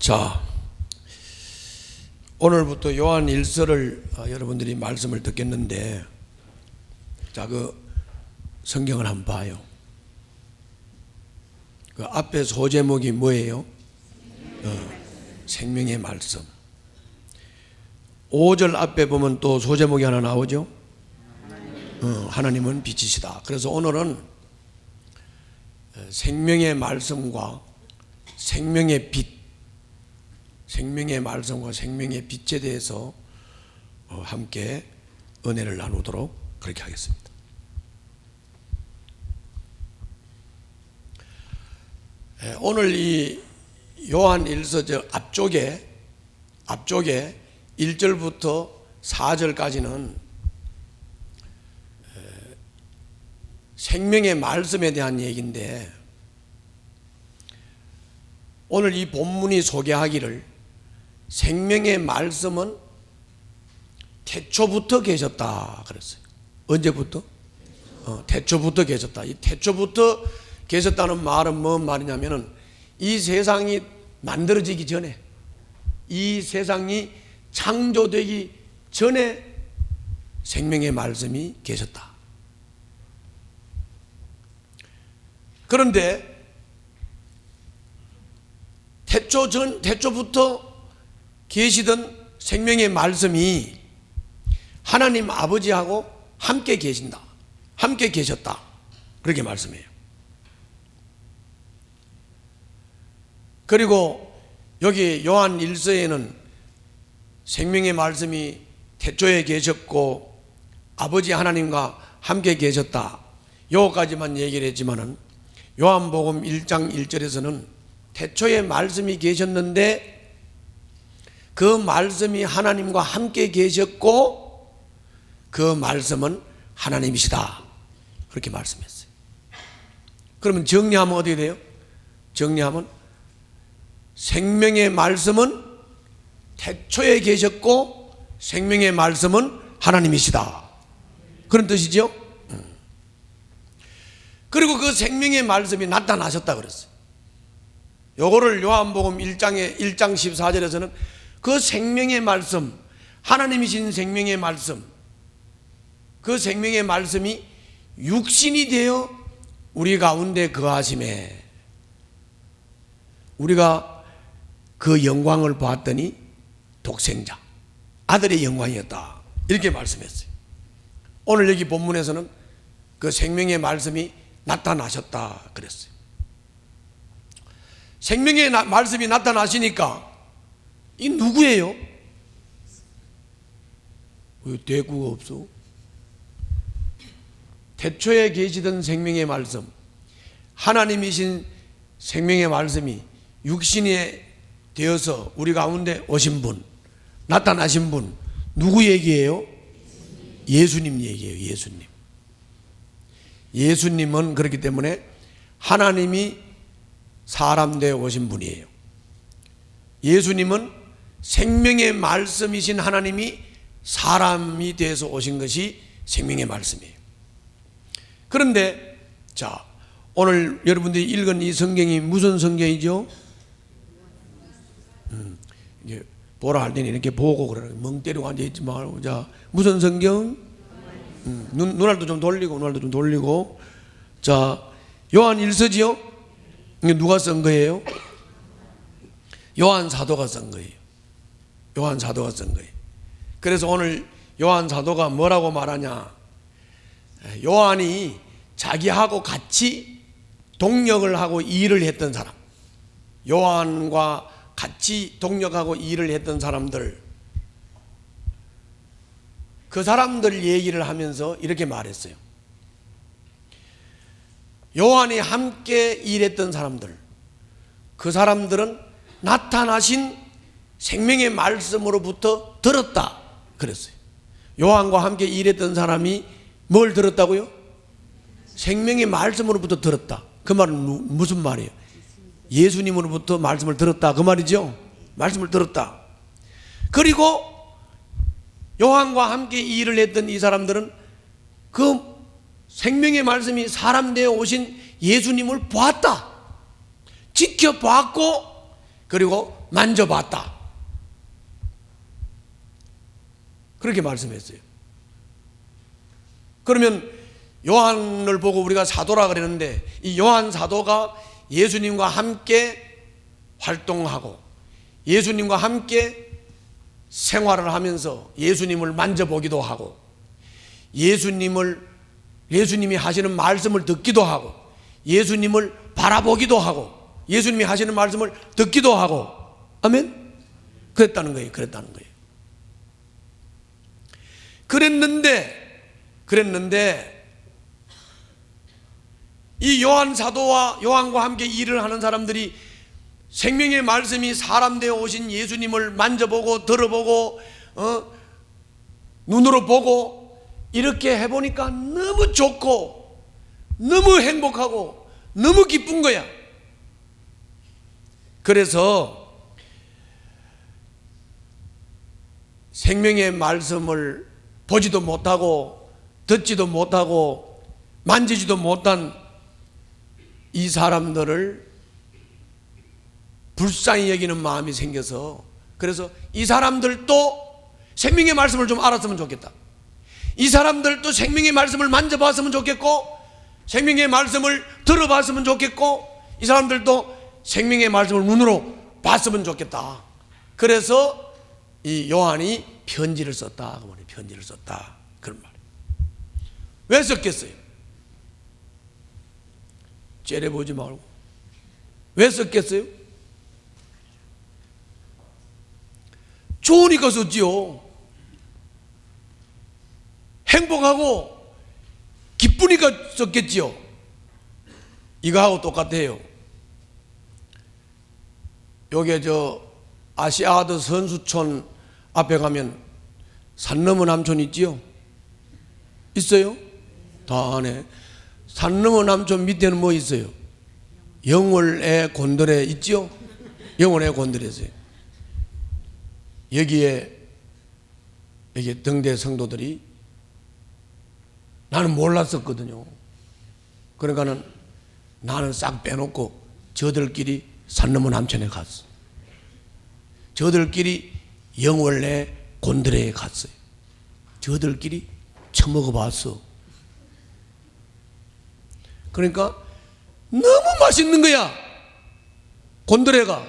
자, 오늘부터 요한 1서를 여러분들이 말씀을 듣겠는데, 자, 그 성경을 한번 봐요. 그 앞에 소제목이 뭐예요? 생명의 말씀. 5절 앞에 보면 또 소제목이 하나 나오죠. 하나님은 빛이시다. 그래서 오늘은 생명의 말씀과 생명의 빛, 생명의 말씀과 생명의 빛에 대해서 함께 은혜를 나누도록 그렇게 하겠습니다. 오늘 이 요한 1서 앞쪽에 1절부터 4절까지는 생명의 말씀에 대한 얘기인데, 오늘 이 본문이 소개하기를 생명의 말씀은 태초부터 계셨다 그랬어요. 언제부터? 태초부터 계셨다. 이 태초부터 계셨다는 말은 뭔 말이냐면은 이 세상이 만들어지기 전에, 이 세상이 창조되기 전에 생명의 말씀이 계셨다. 그런데 태초부터 계시던 생명의 말씀이 하나님 아버지하고 함께 계신다, 함께 계셨다, 그렇게 말씀해요. 그리고 여기 요한 1서에는 생명의 말씀이 태초에 계셨고 아버지 하나님과 함께 계셨다, 요까지만 얘기를 했지만은 요한복음 1장 1절에서는 태초에 말씀이 계셨는데 그 말씀이 하나님과 함께 계셨고 그 말씀은 하나님이시다, 그렇게 말씀했어요. 그러면 정리하면 어떻게 돼요? 정리하면 생명의 말씀은 태초에 계셨고 생명의 말씀은 하나님이시다, 그런 뜻이죠. 그리고 그 생명의 말씀이 나타나셨다 그랬어요. 요거를 요한복음 1장 14절에서는 그 생명의 말씀, 하나님이신 생명의 말씀, 그 생명의 말씀이 육신이 되어 우리 가운데 거하심에 우리가 그 영광을 보았더니 독생자, 아들의 영광이었다, 이렇게 말씀했어요. 오늘 여기 본문에서는 그 생명의 말씀이 나타나셨다 그랬어요. 생명의 말씀이 나타나시니까 이 누구예요? 왜 대구가 없어? 태초에 계시던 생명의 말씀, 하나님이신 생명의 말씀이 육신이 되어서 우리 가운데 오신 분, 나타나신 분, 누구 얘기예요? 예수님 얘기예요. 예수님. 예수님은 그렇기 때문에 하나님이 사람 되어 오신 분이에요. 예수님은 생명의 말씀이신 하나님이 사람이 되어서 오신 것이 생명의 말씀이에요. 그런데 자, 오늘 여러분들이 읽은 이 성경이 무슨 성경이죠? 이제 보라 할 때는 이렇게 보고 그러는, 멍 때리고 앉아있지 말고. 자, 무슨 성경? 눈알도 좀 돌리고. 자, 요한 1서지요? 누가 쓴 거예요? 요한 사도가 쓴 거예요. 요한 사도가 쓴 거예요. 그래서 오늘 요한 사도가 뭐라고 말하냐? 요한이 자기하고 같이 동역을 하고 일을 했던 사람, 요한과 같이 동역하고 일을 했던 사람들, 그 사람들 얘기를 하면서 이렇게 말했어요. 요한이 함께 일했던 사람들, 그 사람들은 나타나신 생명의 말씀으로부터 들었다 그랬어요. 요한과 함께 일했던 사람이 뭘 들었다고요? 생명의 말씀으로부터 들었다. 그 말은 무슨 말이에요? 예수님으로부터 말씀을 들었다, 그 말이죠. 말씀을 들었다. 그리고 요한과 함께 일을 했던 이 사람들은 그 생명의 말씀이 사람 되어 오신 예수님을 보았다, 지켜봤고, 그리고 만져봤다. 그렇게 말씀했어요. 그러면 요한을 보고 우리가 사도라 그랬는데, 이 요한 사도가 예수님과 함께 활동하고 예수님과 함께 생활을 하면서 예수님을 만져보기도 하고 예수님이 하시는 말씀을 듣기도 하고 예수님을 바라보기도 하고 예수님이 하시는 말씀을 듣기도 하고, 아멘? 그랬다는 거예요. 그랬는데 이 요한 사도와 요한과 함께 일을 하는 사람들이 생명의 말씀이 사람 되어 오신 예수님을 만져보고 들어보고 눈으로 보고 이렇게 해보니까 너무 좋고 너무 행복하고 너무 기쁜 거야. 그래서 생명의 말씀을 보지도 못하고 듣지도 못하고 만지지도 못한 이 사람들을 불쌍히 여기는 마음이 생겨서, 그래서 이 사람들도 생명의 말씀을 좀 알았으면 좋겠다. 이 사람들도 생명의 말씀을 만져봤으면 좋겠고 생명의 말씀을 들어봤으면 좋겠고 이 사람들도 생명의 말씀을 눈으로 봤으면 좋겠다. 그래서 이 요한이 편지를 썼다. 편지를 썼다. 그런 말이에요. 왜 썼겠어요? 째려보지 말고. 왜 썼겠어요? 좋으니까 썼지요. 행복하고 기쁘니까 썼겠지요. 이거하고 똑같아요. 요게 아시아드 선수촌 앞에 가면 산 너머 남촌 있지요? 있어요? 다 안에. 산 너머 남촌 밑에는 뭐 있어요? 영월의 곤드레 있지요? 영월의 곤드레에서요. 여기에 등대 성도들이, 나는 몰랐었거든요. 그러니까는 나는 싹 빼놓고 저들끼리 산 너머 남촌에 갔어. 저들끼리 영월의 곤드레에 갔어요. 저들끼리 처먹어 봤어. 그러니까 너무 맛있는 거야. 곤드레가.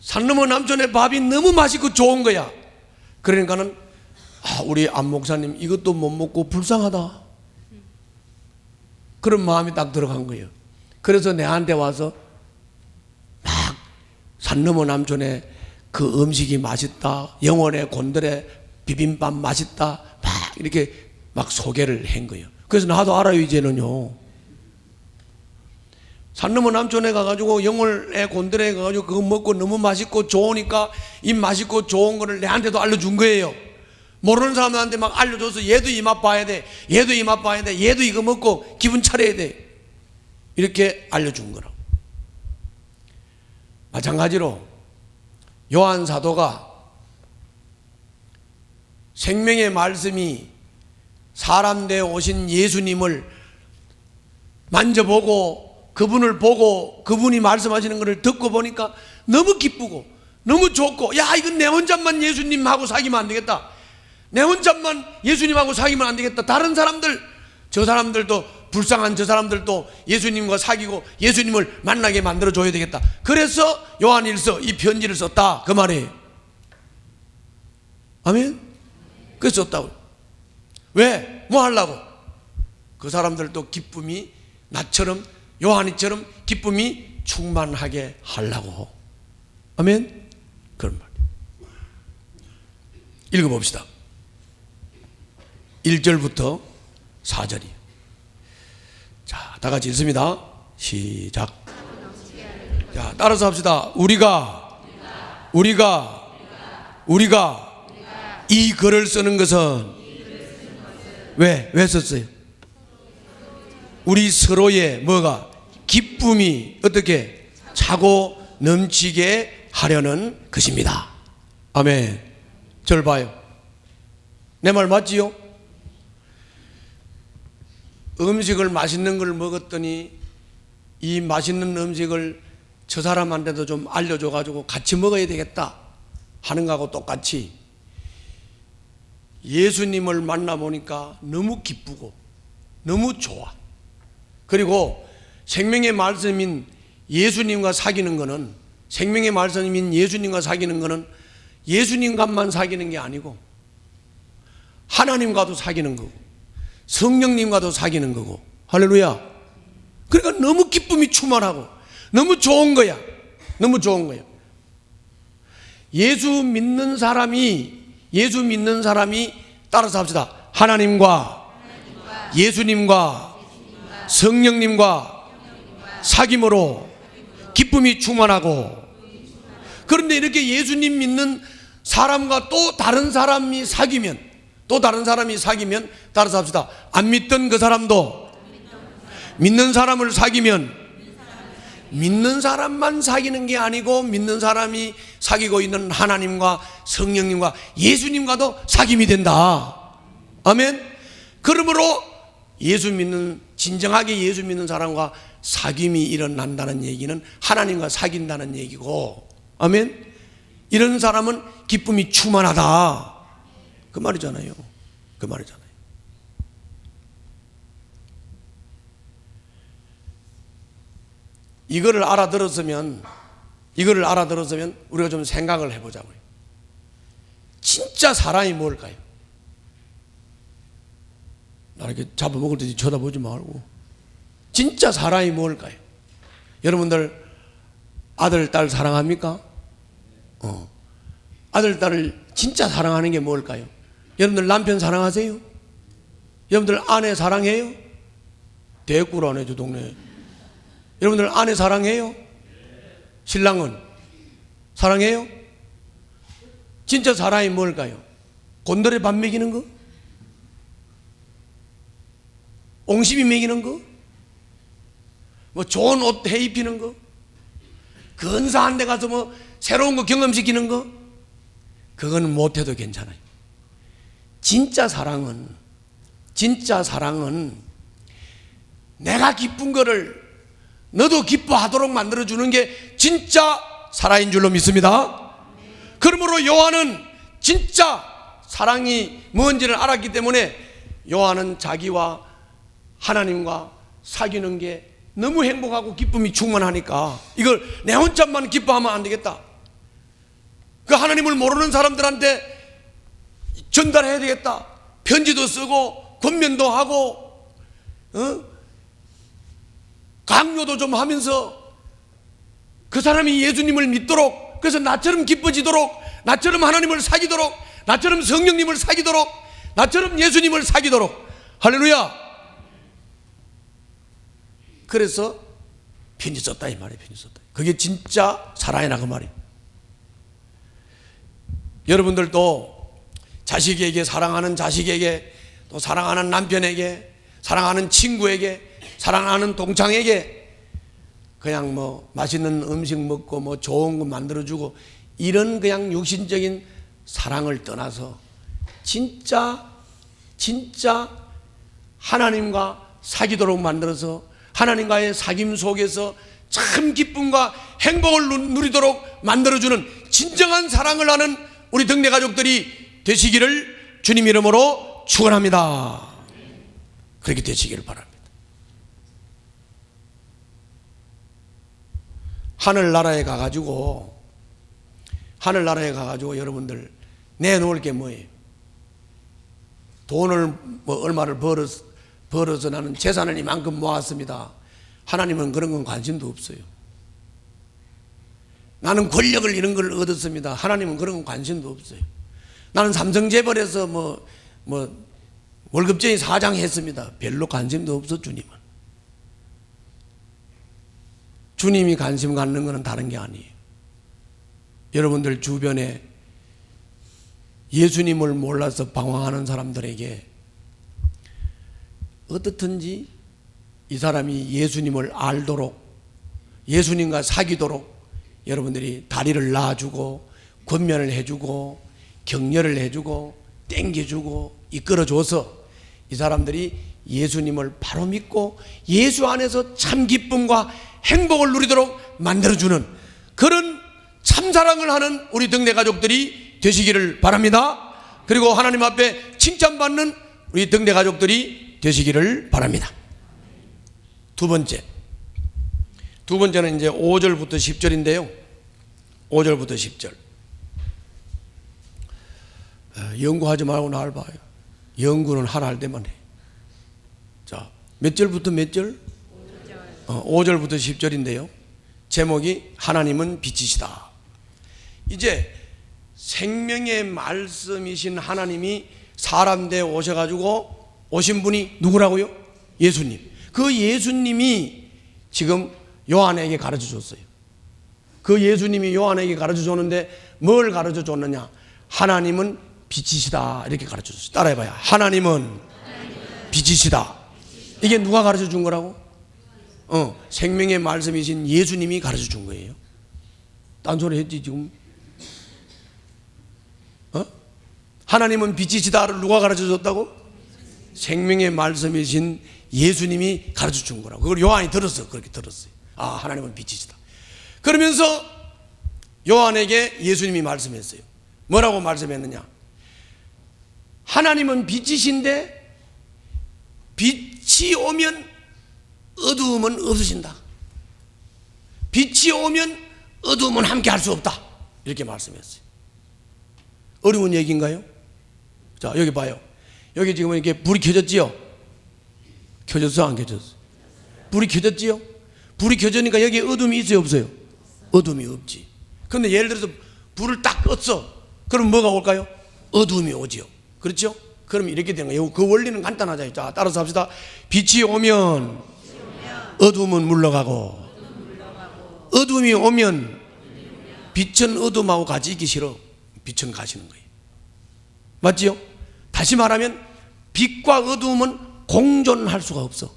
산 너머 남촌의 밥이 너무 맛있고 좋은 거야. 그러니까는 우리 안 목사님 이것도 못 먹고 불쌍하다. 그런 마음이 딱 들어간 거예요. 그래서 내한테 와서 막 산 너머 남촌의 그 음식이 맛있다, 영월의 곤드레 비빔밥 맛있다, 막 이렇게 막 소개를 한 거예요. 그래서 나도 알아요. 이제는요. 산 너머 남촌에 가가지고 영월의 곤드레에 가가지고 그거 먹고 너무 맛있고 좋으니까 이 맛있고 좋은 거를 내한테도 알려준 거예요. 모르는 사람들한테 막 알려줘서 얘도 이 맛 봐야 돼, 얘도 이 맛 봐야 돼, 얘도 이거 먹고 기분 차려야 돼, 이렇게 알려준 거라고. 마찬가지로 요한 사도가 생명의 말씀이 사람 되어 오신 예수님을 만져보고 그분을 보고 그분이 말씀하시는 것을 듣고 보니까 너무 기쁘고 너무 좋고, 야 이건 내 혼자만 예수님하고 사귀면 안 되겠다, 내 혼자만 예수님하고 사귀면 안 되겠다, 다른 사람들, 저 사람들도 불쌍한 저 사람들도 예수님과 사귀고 예수님을 만나게 만들어줘야 되겠다. 그래서 요한일서 이 편지를 썼다, 그 말이에요. 아멘? 그래서 썼다고. 왜? 뭐 하려고? 그 사람들도 기쁨이 나처럼, 요한이처럼 기쁨이 충만하게 하려고. 아멘? 그런 말이에요. 읽어봅시다. 1절부터 4절이에요. 자, 다 같이 읽습니다. 시작. 자, 따라서 합시다. 우리가 이 글을 쓰는 것은 왜 썼어요? 우리 서로의 뭐가? 기쁨이 어떻게 차고 넘치게 하려는 것입니다. 아멘. 저를 봐요. 내 말 맞지요? 음식을 맛있는 걸 먹었더니 이 맛있는 음식을 저 사람한테도 좀 알려줘가지고 같이 먹어야 되겠다 하는 거하고 똑같이 예수님을 만나보니까 너무 기쁘고 너무 좋아. 그리고 생명의 말씀인 예수님과 사귀는 거는, 생명의 말씀인 예수님과 사귀는 거는 예수님과만 사귀는 게 아니고 하나님과도 사귀는 거고 성령님과도 사귀는 거고. 할렐루야. 그러니까 너무 기쁨이 충만하고 너무 좋은 거야. 너무 좋은 거야. 예수 믿는 사람이 따라서 합시다. 하나님과 예수님과 성령님과 사귐으로 기쁨이 충만하고. 그런데 이렇게 예수님 믿는 사람과 또 다른 사람이 사귀면 따라서 합시다. 안 믿던 그 사람도 믿는 사람을 사귀면 믿는 사람만 사귀는 게 아니고 믿는 사람이 사귀고 있는 하나님과 성령님과 예수님과도 사귐이 된다. 아멘. 그러므로 진정하게 예수 믿는 사람과 사귐이 일어난다는 얘기는 하나님과 사귄다는 얘기고. 아멘. 이런 사람은 기쁨이 충만하다, 그 말이잖아요. 그 말이잖아요. 이거를 알아들었으면 우리가 좀 생각을 해보자고요. 진짜 사랑이 뭘까요? 나 이렇게 잡아먹을 때 쳐다보지 말고. 진짜 사랑이 뭘까요? 여러분들 아들, 딸 사랑합니까? 아들, 딸을 진짜 사랑하는 게 뭘까요? 여러분들 남편 사랑하세요? 여러분들 아내 사랑해요? 대꾸를 안 해줘 동네. 여러분들 아내 사랑해요? 신랑은 사랑해요? 진짜 사랑이 뭘까요? 곤드레 밥 먹이는 거? 옹심이 먹이는 거? 뭐 좋은 옷 해 입히는 거? 근사한 데 가서 뭐 새로운 거 경험시키는 거? 그거는 못해도 괜찮아요. 진짜 사랑은 내가 기쁜 거를 너도 기뻐하도록 만들어주는 게 진짜 사랑인 줄로 믿습니다. 그러므로 요한은 진짜 사랑이 뭔지를 알았기 때문에 요한은 자기와 하나님과 사귀는 게 너무 행복하고 기쁨이 충만하니까 이걸 내 혼자만 기뻐하면 안 되겠다. 그 하나님을 모르는 사람들한테 전달해야 되겠다. 편지도 쓰고 권면도 하고 강요도 좀 하면서 그 사람이 예수님을 믿도록, 그래서 나처럼 기뻐지도록, 나처럼 하나님을 사귀도록, 나처럼 성령님을 사귀도록, 나처럼 예수님을 사귀도록. 할렐루야. 그래서 편지 썼다 이 말이에요. 편지 썼다. 그게 진짜 사랑이라 그 말이에요. 여러분들도 자식에게, 사랑하는 자식에게, 또 사랑하는 남편에게, 사랑하는 친구에게, 사랑하는 동창에게 그냥 뭐 맛있는 음식 먹고 뭐 좋은 거 만들어주고 이런 그냥 육신적인 사랑을 떠나서 진짜 하나님과 사귀도록 만들어서 하나님과의 사귐 속에서 참 기쁨과 행복을 누리도록 만들어주는 진정한 사랑을 하는 우리 등내 가족들이 되시기를 주님 이름으로 축원합니다. 그렇게 되시기를 바랍니다. 하늘나라에 가가지고 여러분들 내놓을 게 뭐예요? 돈을 뭐 얼마를 벌어서 나는 재산을 이만큼 모았습니다. 하나님은 그런 건 관심도 없어요. 나는 권력을 이런 걸 얻었습니다. 하나님은 그런 건 관심도 없어요. 나는 삼성재벌에서 뭐 월급쟁이 사장 했습니다. 별로 관심도 없어. 주님이 관심 갖는 것은 다른 게 아니에요. 여러분들 주변에 예수님을 몰라서 방황하는 사람들에게 어떻든지 이 사람이 예수님을 알도록, 예수님과 사귀도록 여러분들이 다리를 놔주고 권면을 해주고 격려를 해주고 땡겨주고 이끌어줘서 이 사람들이 예수님을 바로 믿고 예수 안에서 참 기쁨과 행복을 누리도록 만들어주는 그런 참사랑을 하는 우리 등대 가족들이 되시기를 바랍니다. 그리고 하나님 앞에 칭찬받는 우리 등대 가족들이 되시기를 바랍니다. 두 번째는 이제 5절부터 10절인데요. 5절부터 10절. 연구하지 말고 나를 봐요. 연구는 하라 할 때만 해. 자, 몇 절부터 몇 절? 5절부터 10절인데요. 제목이 하나님은 빛이시다. 이제 생명의 말씀이신 하나님이 사람 되어 오셔가지고 오신 분이 누구라고요? 예수님. 그 예수님이 지금 요한에게 가르쳐 줬어요. 그 예수님이 요한에게 가르쳐 줬는데 뭘 가르쳐 줬느냐? 하나님은 빛이시다 이렇게 가르쳐 줬어요. 따라해봐요. 하나님은 빛이시다. 이게 누가 가르쳐 준 거라고? 생명의 말씀이신 예수님이 가르쳐 준 거예요. 딴소리 했지 지금? 하나님은 빛이시다를 누가 가르쳐 줬다고? 생명의 말씀이신 예수님이 가르쳐 준 거라고. 그걸 요한이 들었어. 그렇게 들었어요. 아, 하나님은 빛이시다. 그러면서 요한에게 예수님이 말씀했어요. 뭐라고 말씀했느냐? 하나님은 빛이신데 빛이 오면 어두움은 없어진다. 빛이 오면 어두움은 함께 할 수 없다. 이렇게 말씀했어요. 어려운 얘기인가요? 자, 여기 봐요. 여기 지금 이렇게 불이 켜졌지요? 켜졌어, 안 켜졌어? 불이 켜졌지요? 불이 켜지니까 여기에 어둠이 있어요, 없어요? 어둠이 없지. 그런데 예를 들어서 불을 딱 껐어. 그럼 뭐가 올까요? 어둠이 오지요. 그렇죠? 그럼 이렇게 되는 거예요. 그 원리는 간단하죠. 자, 따라서 합시다. 빛이 오면 어둠은 물러가고, 어둠이 오면 빛은 어둠하고 같이 있기 싫어. 빛은 가시는 거예요. 맞지요? 다시 말하면 빛과 어둠은 공존할 수가 없어.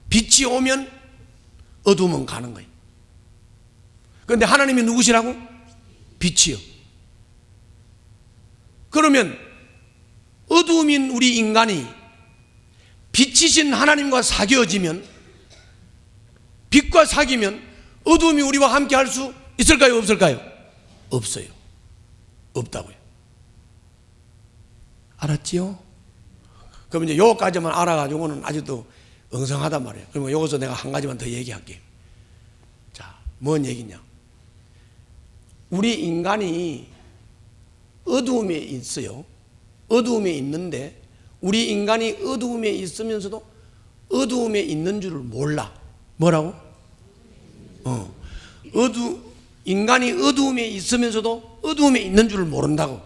빛이 오면 어둠은 가는 거예요. 그런데 하나님이 누구시라고? 빛이요. 그러면 어두움인 우리 인간이 빛이신 하나님과 사귀어지면, 빛과 사귀면 어두움이 우리와 함께 할 수 있을까요? 없을까요? 없어요. 없다고요. 알았지요? 그럼 이제 요거까지만 알아가지고는 아직도 엉성하단 말이에요. 그러면 여기서 내가 한 가지만 더 얘기할게요. 자, 뭔 얘기냐? 우리 인간이 어두움에 있어요. 어두움에 있는데 우리 인간이 어두움에 있으면서도 어두움에 있는 줄을 몰라. 뭐라고? 인간이 어두움에 있으면서도 어두움에 있는 줄을 모른다고.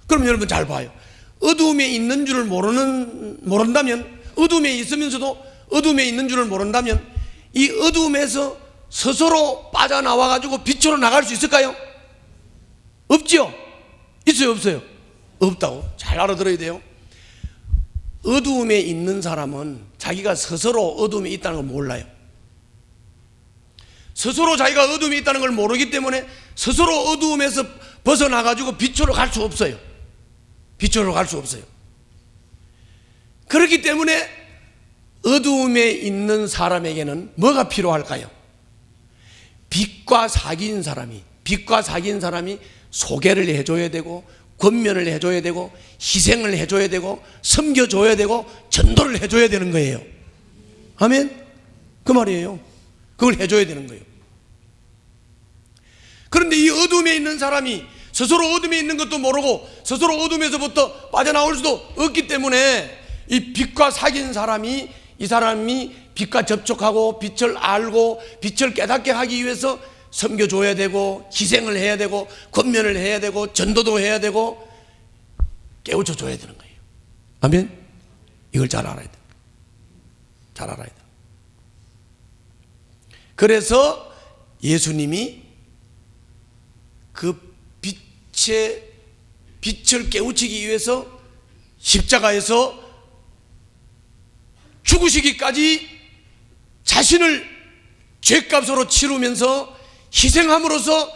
그럼 여러분 잘 봐요. 어두움에 있는 줄을 모른다면, 어두움에 있으면서도 어두움에 있는 줄을 모른다면 이 어두움에서 스스로 빠져나와 가지고 빛으로 나갈 수 있을까요? 없죠? 있어요, 없어요? 없다고. 잘 알아들어야 돼요. 어두움에 있는 사람은 자기가 스스로 어두움에 있다는 걸 몰라요. 스스로 자기가 어두움에 있다는 걸 모르기 때문에 스스로 어두움에서 벗어나가지고 빛으로 갈 수 없어요. 빛으로 갈 수 없어요. 그렇기 때문에 어두움에 있는 사람에게는 뭐가 필요할까요? 빛과 사귄 사람이 소개를 해줘야 되고, 권면을 해줘야 되고, 희생을 해줘야 되고, 섬겨줘야 되고, 전도를 해줘야 되는 거예요. 아멘? 그 말이에요. 그걸 해줘야 되는 거예요. 그런데 이 어둠에 있는 사람이 스스로 어둠에 있는 것도 모르고 스스로 어둠에서부터 빠져나올 수도 없기 때문에 이 빛과 사귄 사람이, 이 사람이 빛과 접촉하고 빛을 알고 빛을 깨닫게 하기 위해서 섬겨줘야 되고, 희생을 해야 되고, 권면을 해야 되고, 전도도 해야 되고, 깨우쳐줘야 되는 거예요. 아멘? 이걸 잘 알아야 돼. 잘 알아야 돼. 그래서 예수님이 그 빛을 깨우치기 위해서 십자가에서 죽으시기까지 자신을 죄값으로 치르면서 희생함으로써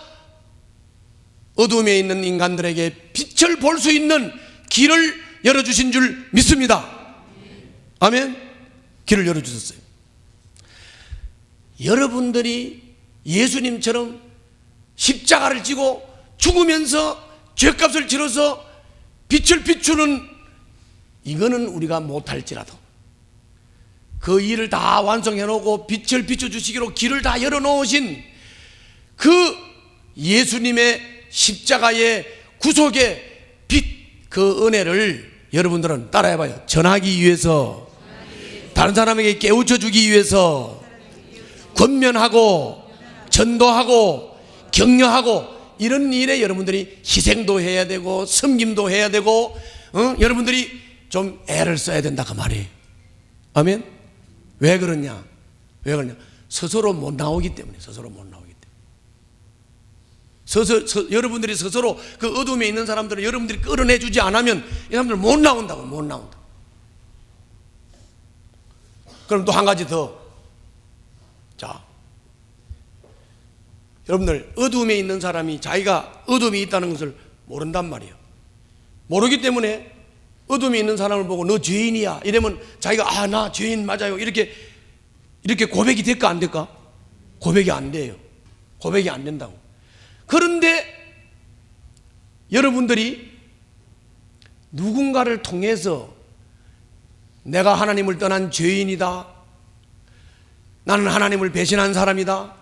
어둠에 있는 인간들에게 빛을 볼 수 있는 길을 열어주신 줄 믿습니다. 아멘. 길을 열어주셨어요. 여러분들이 예수님처럼 십자가를 지고 죽으면서 죄값을 치러서 빛을 비추는 이거는 우리가 못할지라도 그 일을 다 완성해 놓고 빛을 비춰주시기로 길을 다 열어놓으신 그 예수님의 십자가의 구속의 빛, 그 은혜를 여러분들은 따라해봐요. 전하기 위해서, 다른 사람에게 깨우쳐 주기 위해서, 권면하고 전도하고 격려하고 이런 일에 여러분들이 희생도 해야 되고 섬김도 해야 되고 여러분들이 좀 애를 써야 된다 그 말이에요. 아멘. 왜 그러냐? 왜 그러냐? 스스로 못 나오기 때문에. 스스로 못 나오기 때문에. 여러분들이 스스로 그 어둠에 있는 사람들을 여러분들이 끌어내 주지 않으면 이 사람들 못 나온다고. 못 나온다. 그럼 또 한 가지 더. 자, 여러분들 어둠에 있는 사람이 자기가 어둠이 있다는 것을 모른단 말이에요. 모르기 때문에 어둠에 있는 사람을 보고 너 죄인이야 이러면 자기가 나 죄인 맞아요 이렇게 고백이 될까 안 될까? 고백이 안 돼요. 고백이 안 된다고. 그런데 여러분들이 누군가를 통해서 내가 하나님을 떠난 죄인이다, 나는 하나님을 배신한 사람이다,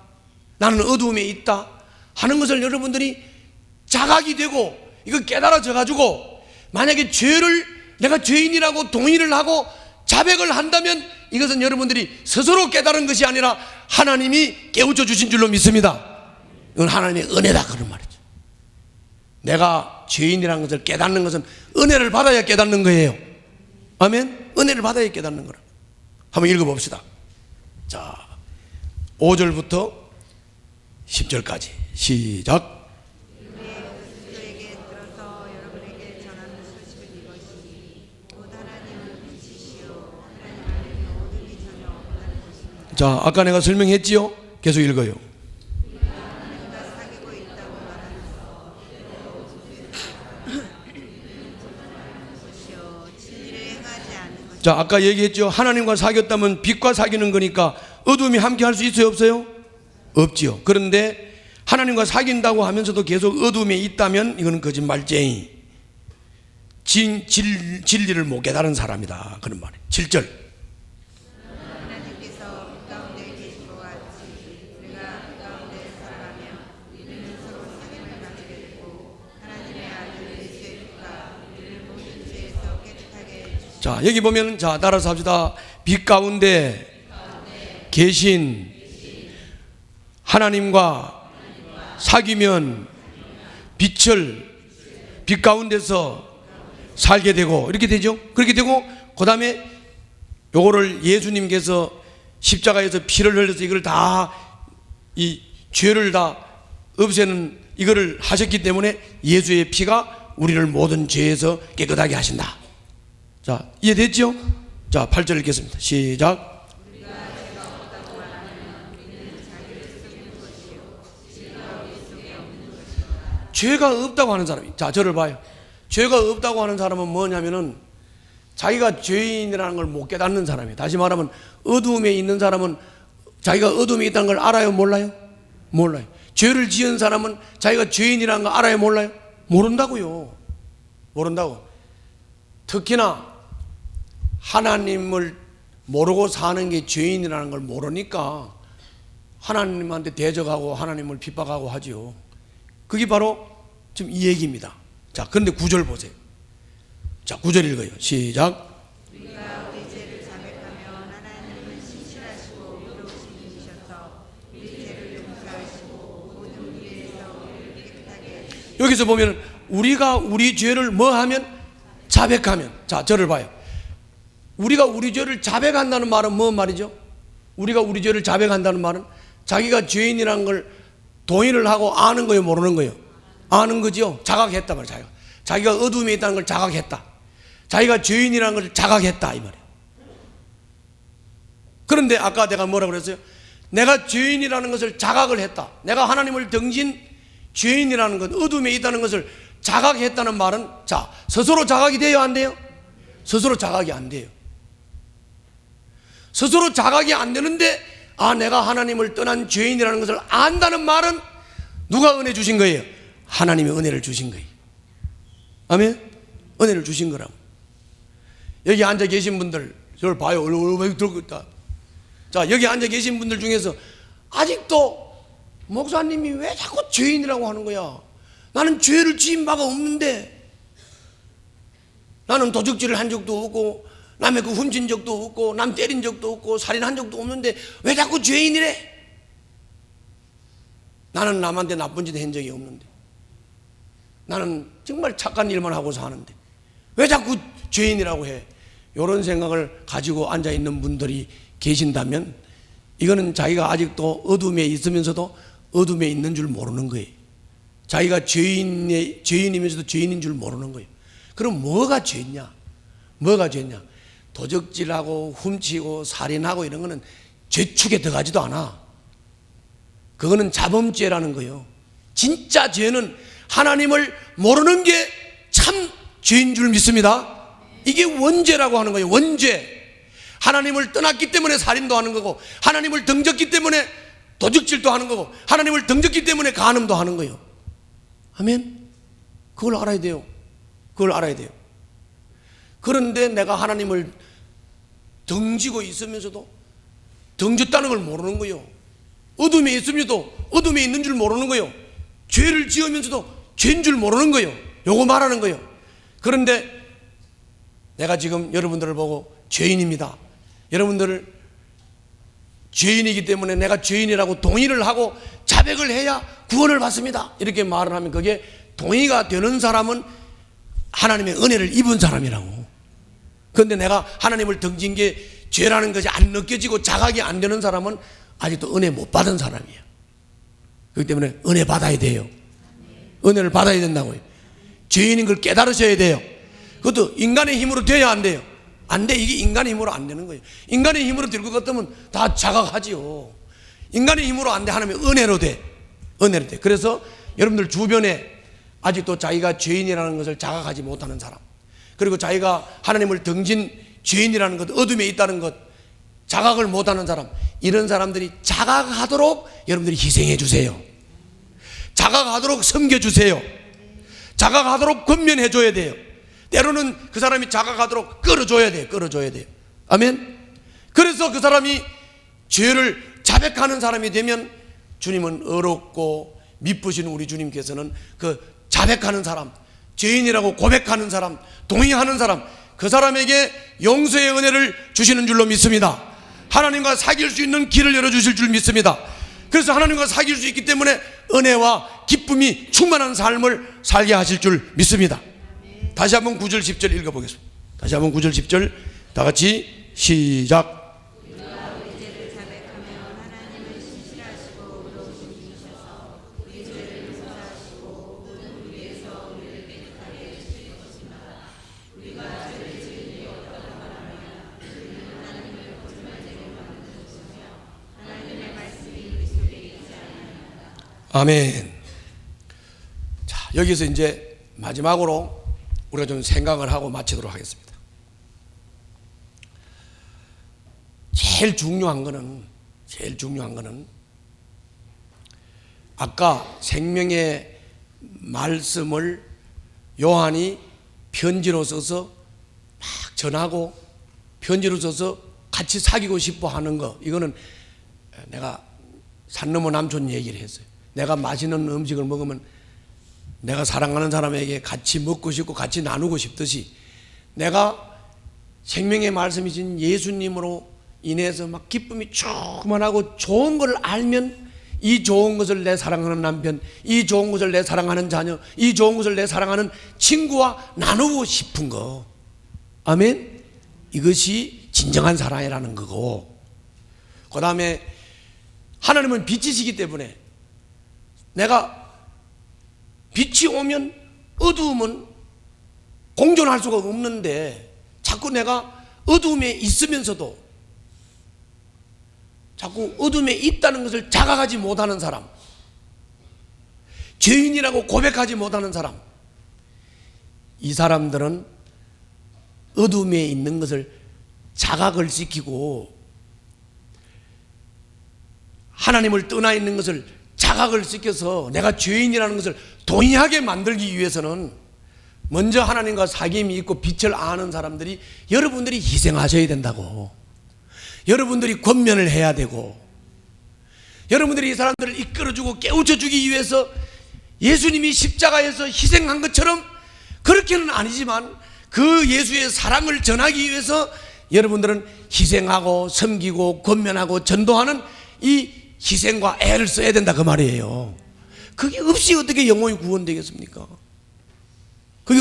나는 어두움에 있다 하는 것을 여러분들이 자각이 되고 이거 깨달아져 가지고 만약에 내가 죄인이라고 동의를 하고 자백을 한다면 이것은 여러분들이 스스로 깨달은 것이 아니라 하나님이 깨우쳐 주신 줄로 믿습니다. 이건 하나님의 은혜다 그런 말이죠. 내가 죄인이라는 것을 깨닫는 것은 은혜를 받아야 깨닫는 거예요. 아멘. 은혜를 받아야 깨닫는 거라. 한번 읽어봅시다. 자, 5절부터 10절까지 시작. 자, 아까 내가 설명했지요? 계속 읽어요. 자, 아까 얘기했죠? 하나님과 사귀었다면 빛과 사귀는 거니까 어둠이 함께 할 수 있어요? 없어요? 없지요. 그런데 하나님과 사귄다고 하면서도 계속 어둠에 있다면 이거는 거짓말쟁이, 진리를 못 깨달은 사람이다 그런 말이에요. 7절. 자, 여기 보면, 자, 따라서 합시다. 빛 가운데 계신 하나님과 사귀면 빛 가운데서 살게 되고, 이렇게 되죠. 그렇게 되고, 그 다음에 요거를 예수님께서 십자가에서 피를 흘려서 이걸 다, 이 죄를 다 없애는 이거를 하셨기 때문에 예수의 피가 우리를 모든 죄에서 깨끗하게 하신다. 자, 이해됐죠? 자, 8절 읽겠습니다. 시작. 죄가 없다고 하는 사람이, 자, 저를 봐요. 죄가 없다고 하는 사람은 뭐냐면은 자기가 죄인이라는 걸 못 깨닫는 사람이에요. 다시 말하면 어두움에 있는 사람은 자기가 어두움에 있다는 걸 알아요? 몰라요? 몰라요. 죄를 지은 사람은 자기가 죄인이라는 걸 알아요? 몰라요? 모른다고요. 모른다고. 특히나 하나님을 모르고 사는 게 죄인이라는 걸 모르니까 하나님한테 대적하고 하나님을 핍박하고 하지요. 그게 바로 지금 이 얘기입니다. 자, 그런데 9절 보세요. 자, 9절 읽어요. 시작. 우리가 우리 죄를 자백하면 하나님은 신실하시고 의로우신 분이셔서 우리 죄를 용서하시고 모든 우리에서 우리를 깨끗하게 해주시고. 여기서 보면 우리가 우리 죄를 뭐 하면? 자백하면. 자, 저를 봐요. 우리가 우리 죄를 자백한다는 말은 뭔 말이죠? 우리가 우리 죄를 자백한다는 말은 자기가 죄인이라는 걸 동의를 하고 아는 거예요, 모르는 거예요? 아는 거죠. 자각했다 말이에요. 자기가 어둠에 있다는 걸 자각했다. 자기가 죄인이라는 걸 자각했다 이 말이에요. 그런데 아까 내가 뭐라고 그랬어요? 내가 죄인이라는 것을 자각을 했다. 내가 하나님을 등진 죄인이라는 것, 어둠에 있다는 것을 자각했다는 말은, 자, 스스로 자각이 돼요, 안 돼요? 스스로 자각이 안 돼요. 스스로 자각이 안 되는데 내가 하나님을 떠난 죄인이라는 것을 안다는 말은 누가 은혜 주신 거예요? 하나님이 은혜를 주신 거예요. 아멘? 은혜를 주신 거라고. 여기 앉아 계신 분들, 저를 봐요. 얼굴 들고 있다. 자, 여기 앉아 계신 분들 중에서 아직도 목사님이 왜 자꾸 죄인이라고 하는 거야? 나는 죄를 지은 바가 없는데, 나는 도적질을 한 적도 없고, 남의 그 훔친 적도 없고, 남 때린 적도 없고, 살인한 적도 없는데 왜 자꾸 죄인이래? 나는 남한테 나쁜 짓 한 적이 없는데, 나는 정말 착한 일만 하고 사는데 왜 자꾸 죄인이라고 해? 이런 생각을 가지고 앉아있는 분들이 계신다면 이거는 자기가 아직도 어둠에 있으면서도 어둠에 있는 줄 모르는 거예요. 자기가 죄인이면서도 죄인인 줄 모르는 거예요. 그럼 뭐가 죄냐? 뭐가 죄냐? 도적질하고 훔치고 살인하고 이런 거는 죄축에 들어가지도 않아. 그거는 자범죄라는 거예요. 진짜 죄는 하나님을 모르는 게 참 죄인 줄 믿습니다. 이게 원죄라고 하는 거예요. 원죄. 하나님을 떠났기 때문에 살인도 하는 거고, 하나님을 등졌기 때문에 도적질도 하는 거고, 하나님을 등졌기 때문에 간음도 하는 거예요. 아멘? 그걸 알아야 돼요. 그걸 알아야 돼요. 그런데 내가 하나님을 등지고 있으면서도 등졌다는 걸 모르는 거예요. 어둠에 있으면서도 어둠에 있는 줄 모르는 거예요. 죄를 지으면서도 죄인 줄 모르는 거예요. 요거 말하는 거예요. 그런데 내가 지금 여러분들을 보고 죄인입니다, 여러분들을 죄인이기 때문에 내가 죄인이라고 동의를 하고 자백을 해야 구원을 받습니다, 이렇게 말을 하면 그게 동의가 되는 사람은 하나님의 은혜를 입은 사람이라고. 그런데 내가 하나님을 등진 게 죄라는 것이 안 느껴지고 자각이 안 되는 사람은 아직도 은혜 못 받은 사람이에요. 그렇기 때문에 은혜 받아야 돼요. 은혜를 받아야 된다고요. 죄인인 걸 깨달으셔야 돼요. 그것도 인간의 힘으로 돼야 안 돼요. 안 돼. 이게 인간의 힘으로 안 되는 거예요. 인간의 힘으로 될 것 같으면 다 자각하지요. 인간의 힘으로 안 돼. 하나님의 은혜로 돼. 은혜로 돼. 그래서 여러분들 주변에 아직도 자기가 죄인이라는 것을 자각하지 못하는 사람, 그리고 자기가 하나님을 등진 죄인이라는 것, 어둠에 있다는 것 자각을 못하는 사람, 이런 사람들이 자각하도록 여러분들이 희생해 주세요. 자각하도록 섬겨주세요. 자각하도록 권면해 줘야 돼요. 때로는 그 사람이 자각하도록 끌어줘야 돼요. 끌어줘야 돼요. 아멘. 그래서 그 사람이 죄를 자백하는 사람이 되면 주님은 어렵고 미쁘신 우리 주님께서는 그 자백하는 사람, 죄인이라고 고백하는 사람, 동의하는 사람, 그 사람에게 용서의 은혜를 주시는 줄로 믿습니다. 하나님과 사귈 수 있는 길을 열어주실 줄 믿습니다. 그래서 하나님과 사귈 수 있기 때문에 은혜와 기쁨이 충만한 삶을 살게 하실 줄 믿습니다. 다시 한번 9절 10절 읽어보겠습니다. 다시 한번 9절 10절 다 같이 시작. 아멘. 자, 여기서 이제 마지막으로 우리가 좀 생각을 하고 마치도록 하겠습니다. 제일 중요한 거는 아까 생명의 말씀을 요한이 편지로 써서 막 전하고 편지로 써서 같이 사귀고 싶어 하는 거, 이거는 내가 산 넘어 남촌 얘기를 했어요. 내가 맛있는 음식을 먹으면 내가 사랑하는 사람에게 같이 먹고 싶고 같이 나누고 싶듯이, 내가 생명의 말씀이신 예수님으로 인해서 막 기쁨이 충만하고 좋은 걸 알면 이 좋은 것을 내 사랑하는 남편, 이 좋은 것을 내 사랑하는 자녀, 이 좋은 것을 내 사랑하는 친구와 나누고 싶은 거, 아멘. 이것이 진정한 사랑이라는 거고, 그 다음에 하나님은 빛이시기 때문에 내가 빛이 오면 어두움은 공존할 수가 없는데, 자꾸 내가 어두움에 있으면서도 자꾸 어둠에 있다는 것을 자각하지 못하는 사람, 죄인이라고 고백하지 못하는 사람, 이 사람들은 어둠에 있는 것을 자각을 시키고 하나님을 떠나 있는 것을 자각을 시켜서 내가 죄인이라는 것을 동의하게 만들기 위해서는 먼저 하나님과 사귐이 있고 빛을 아는 사람들이 여러분들이 희생하셔야 된다고. 여러분들이 권면을 해야 되고, 여러분들이 이 사람들을 이끌어주고 깨우쳐주기 위해서 예수님이 십자가에서 희생한 것처럼, 그렇게는 아니지만 그 예수의 사랑을 전하기 위해서 여러분들은 희생하고 섬기고 권면하고 전도하는 이 희생과 애를 써야 된다, 그 말이에요. 그게 없이 어떻게 영혼이 구원되겠습니까? 그게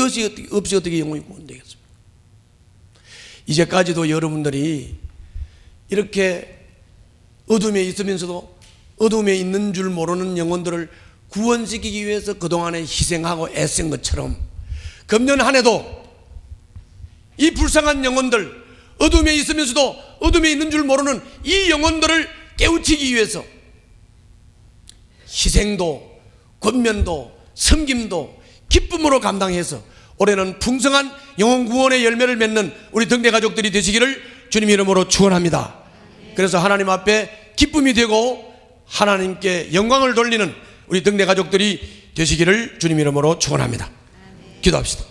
없이 어떻게 영혼이 구원되겠습니까? 이제까지도 여러분들이 이렇게 어둠에 있으면서도 어둠에 있는 줄 모르는 영혼들을 구원시키기 위해서 그동안에 희생하고 애쓴 것처럼, 금년 한 해도 이 불쌍한 영혼들, 어둠에 있으면서도 어둠에 있는 줄 모르는 이 영혼들을 깨우치기 위해서 희생도 권면도 섬김도 기쁨으로 감당해서 올해는 풍성한 영혼 구원의 열매를 맺는 우리 등대 가족들이 되시기를 주님 이름으로 축원합니다. 그래서 하나님 앞에 기쁨이 되고 하나님께 영광을 돌리는 우리 등대 가족들이 되시기를 주님 이름으로 축원합니다. 기도합시다.